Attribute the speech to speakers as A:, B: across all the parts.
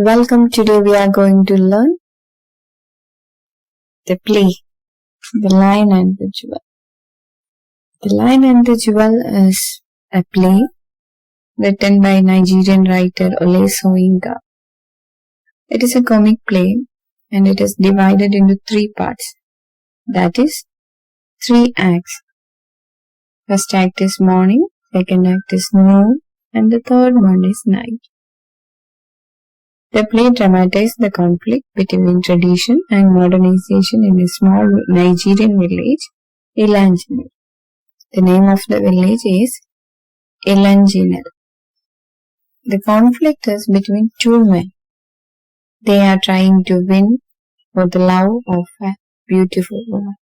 A: Welcome. Today we are going to learn the play, The Lion and the Jewel. The Lion and the Jewel is a play written by Nigerian writer Wole Soyinka. It is a comic play and it is divided into 3 parts. That is 3 acts. First act is morning, second act is noon, and the third one is night. The play dramatized the conflict between tradition and modernization in a small Nigerian village, Ilanjinal. The name of the village is Ilanjinal. The conflict is between 2 men. They are trying to win for the love of a beautiful woman.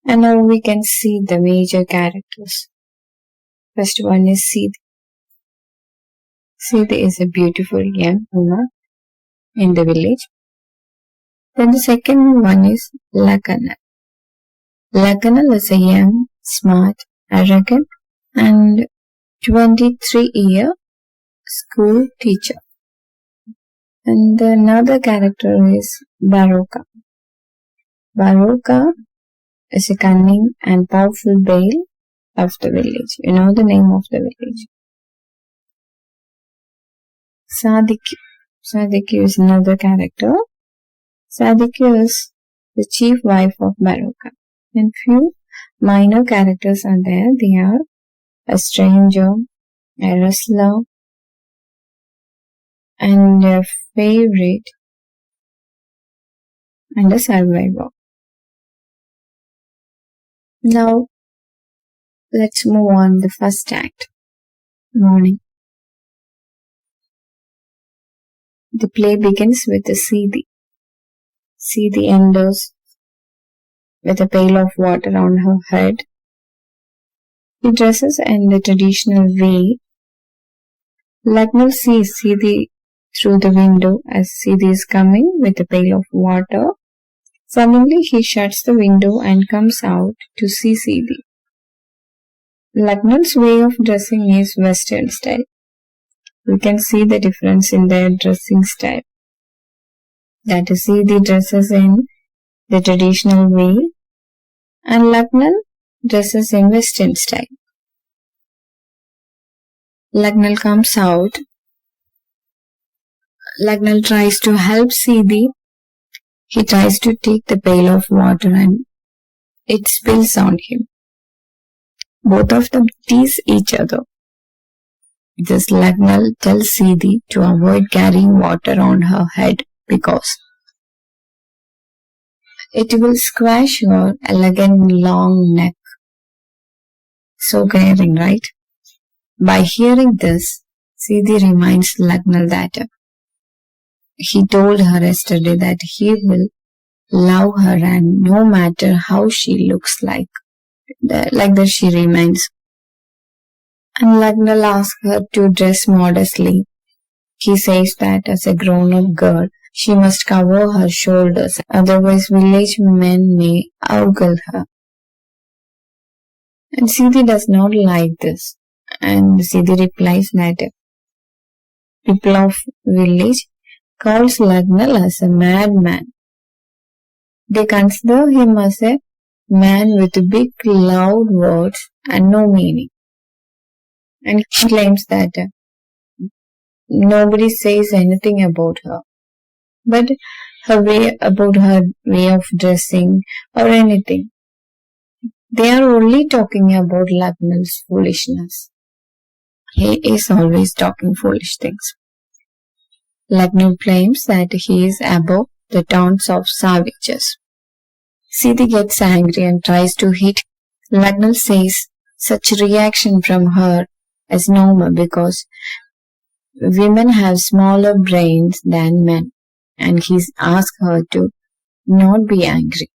A: And now we can see the major characters. First one is Sidi. Sidi is a beautiful young woman in the village. Then the second one is Lakanal. Lakanal is a young, smart, arrogant and 23-year school teacher. And another character is Baroka. Baroka is a cunning and powerful belle of the village. You know the name of the village. Sadiki is another character. Sadiki is the chief wife of Baroka. And few minor characters are there. They are a stranger, a wrestler, and a favorite, and a survivor. Now, let's move on the first act, morning. The play begins with the Sidi. Sidi enters with a pail of water on her head. She dresses in the traditional way. Lagnal sees Sidi through the window as Sidi is coming with a pail of water. Suddenly he shuts the window and comes out to see Sidi. Lagnal's way of dressing is Western style. We can see the difference in their dressing style. That is, Sidi dresses in the traditional way and Lagnal dresses in Western style. Lagnal comes out. Lagnal tries to help Sidi. He tries to take the pail of water and it spills on him. Both of them tease each other. This Lagnal tells Sidi to avoid carrying water on her head because it will squash her elegant long neck. So caring, right? By hearing this, Sidi reminds Lagnal that he told her yesterday that he will love her and no matter how she looks like that she remains. And Lagnal asks her to dress modestly. He says that as a grown-up girl, she must cover her shoulders, otherwise village men may ogle her. And Sidi does not like this. And Sidi replies that people of village calls Lagnal as a madman. They consider him as a man with big loud words and no meaning. And he claims that nobody says anything about her, but her way of dressing or anything. They are only talking about Lagnal's foolishness. He is always talking foolish things. Lagnal claims that he is above the taunts of savages. Sidi gets angry and tries to hit. Lagnal says such reaction from her is normal because women have smaller brains than men, and he asks her to not be angry.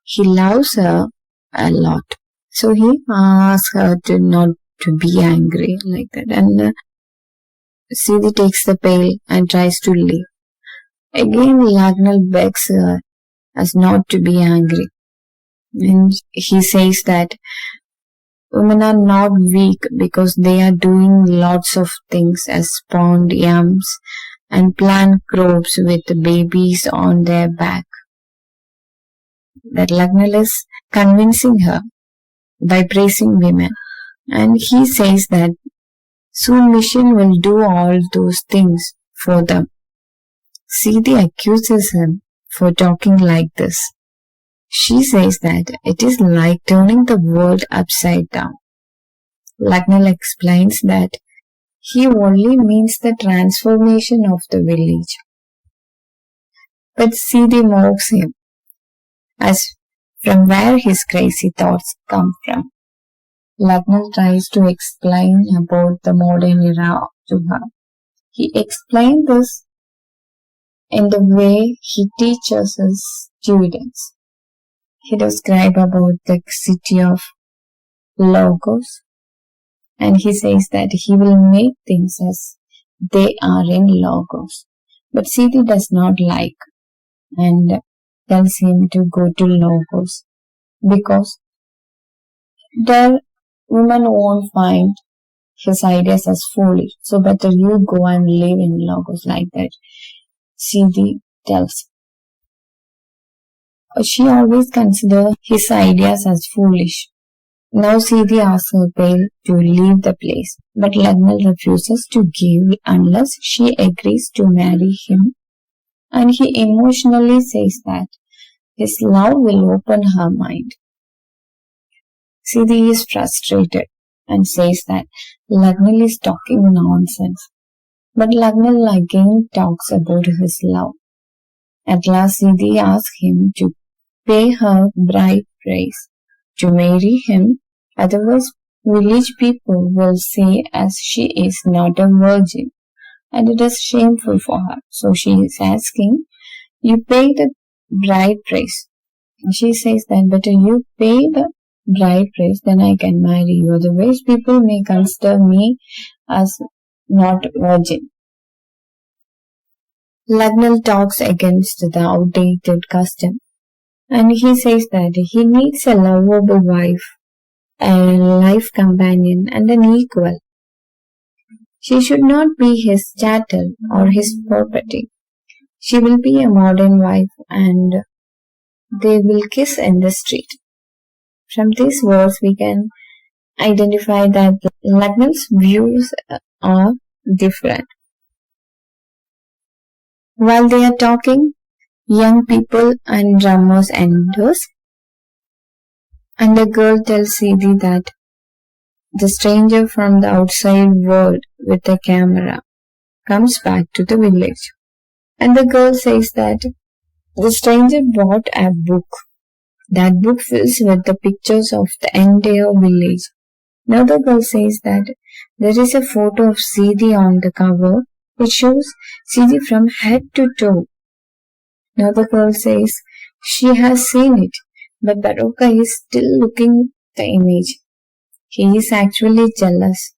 A: He loves her a lot, so he asks her to not to be angry like that. And Sidi takes the pail and tries to leave. Again, Lagnal begs her as not to be angry, and he says that women are not weak because they are doing lots of things as pond yams and plant crops with babies on their back. That Lagnal is convincing her by praising women. And he says that soon machine will do all those things for them. Sidi accuses him for talking like this. She says that it is like turning the world upside down. Lagnal explains that he only means the transformation of the village. But Sidi mocks him as from where his crazy thoughts come from. Lagnal tries to explain about the modern era to her. He explained this in the way he teaches his students. He describes about the city of Logos, and he says that he will make things as they are in Logos. But Sidi does not like and tells him to go to Logos because there women won't find his ideas as foolish. So better you go and live in Logos like that. Sidi tells. She always considers his ideas as foolish. Now Sidi asks her pale to leave the place, but Lagnal refuses to give unless she agrees to marry him, and he emotionally says that his love will open her mind. Sidi is frustrated and says that Lagnal is talking nonsense, but Lagnal again talks about his love. At last Sidi asks him to pay her bride price to marry him, otherwise village people will say as she is not a virgin and it is shameful for her. So she is asking, you pay the bride price. She says that better you pay the bride price, then I can marry you. Otherwise people may consider me as not virgin. Lagnal talks against the outdated custom. And he says that he needs a lovable wife, a life companion, and an equal. She should not be his chattel or his property. She will be a modern wife and they will kiss in the street. From these words we can identify that Lagnal's views are different. While they are talking, young people and drummers enters, and the girl tells Sidi that the stranger from the outside world with a camera comes back to the village. And the girl says that the stranger brought a book. That book fills with the pictures of the entire village. Now the girl says that there is a photo of Sidi on the cover which shows Sidi from head to toe. Now the girl says she has seen it, but Baroka is still looking at the image. He is actually jealous,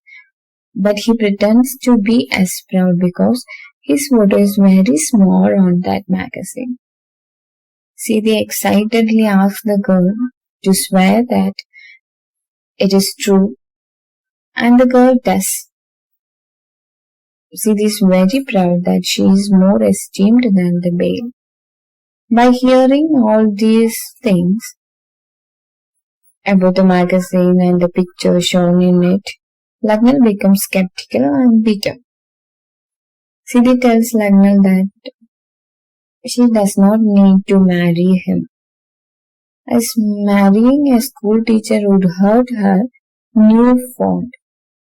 A: but he pretends to be as proud because his photo is very small on that magazine. Sidi excitedly asks the girl to swear that it is true, and the girl does. Sidi is very proud that she is more esteemed than the babe. By hearing all these things about the magazine and the picture shown in it, Lagnal becomes skeptical and bitter. Sidi tells Lagnal that she does not need to marry him, as marrying a school teacher would hurt her new fond.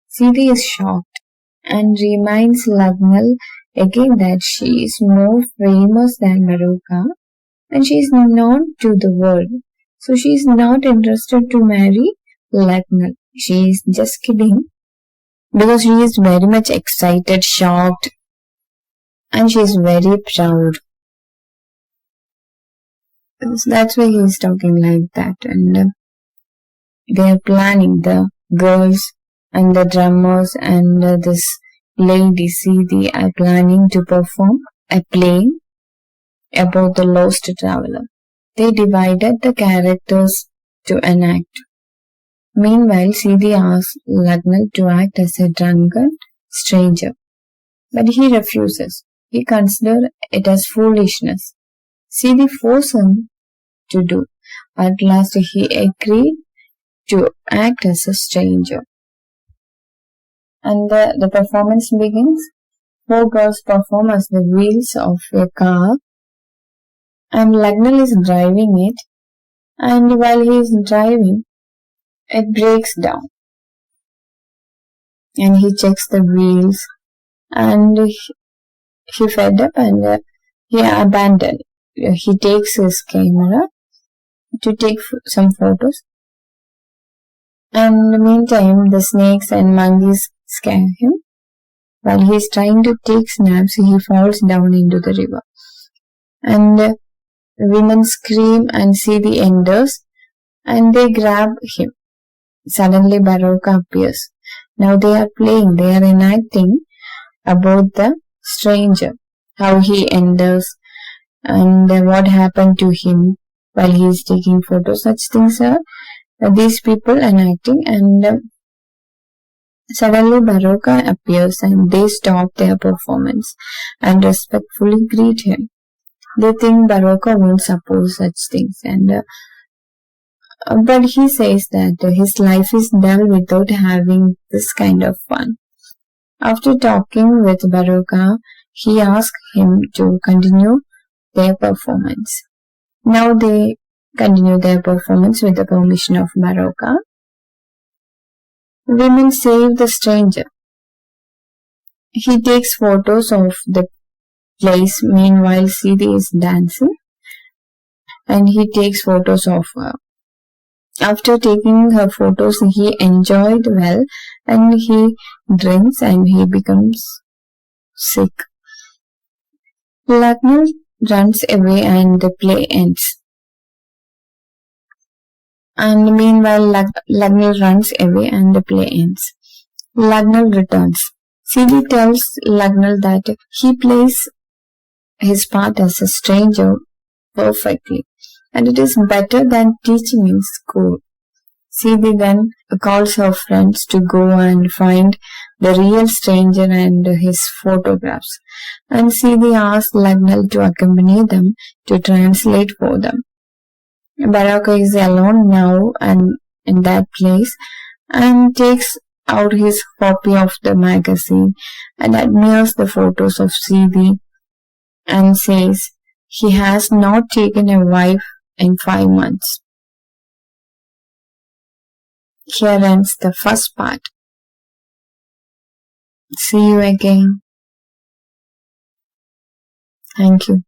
A: Sidi is shocked and reminds Lagnal again that she is more famous than Maruka and she is known to the world. So she is not interested to marry Lagnal. She is just kidding because she is very much excited, shocked, and she is very proud. So that's why he is talking like that. And they are planning, the girls and the drummers and this lady Sidi are planning to perform a play about the lost traveler. They divided the characters to enact. Meanwhile, Sidi asks Lagnal to act as a drunken stranger, but he refuses. He considers it as foolishness. Sidi forces him to do. At last, he agreed to act as a stranger. And the performance begins. Four girls perform as the wheels of a car, and Lagnal is driving it. And while he is driving, it breaks down. And he checks the wheels, and he fed up and he abandoned. He takes his camera to take some photos. And in the meantime, the snakes and monkeys scare him. While he is trying to take snaps, he falls down into the river. And women scream and Sidi enters, and they grab him. Suddenly, Barocca appears. Now they are playing, they are enacting about the stranger, how he enters, and what happened to him while he is taking photos. Such things are these people enacting, and suddenly Barocca appears and they stop their performance and respectfully greet him. They think Barocca won't support such things, and but he says that his life is dull without having this kind of fun. After talking with Barocca, he asks him to continue their performance. Now they continue their performance with the permission of Barocca. Women save the stranger. He takes photos of the place. Meanwhile, Sidi is dancing, and he takes photos of her. After taking her photos, he enjoyed well, and he drinks and he becomes sick. Lagnal runs away and the play ends. And meanwhile, Lagnal runs away and the play ends. Lagnal returns. Sidi tells Lagnal that he plays his part as a stranger perfectly, and it is better than teaching in school. Sidi then calls her friends to go and find the real stranger and his photographs. And Sidi asks Lagnal to accompany them to translate for them. Barocca is alone now and in that place and takes out his copy of the magazine and admires the photos of Sidi and says he has not taken a wife in 5 months. Here ends the first part. See you again. Thank you.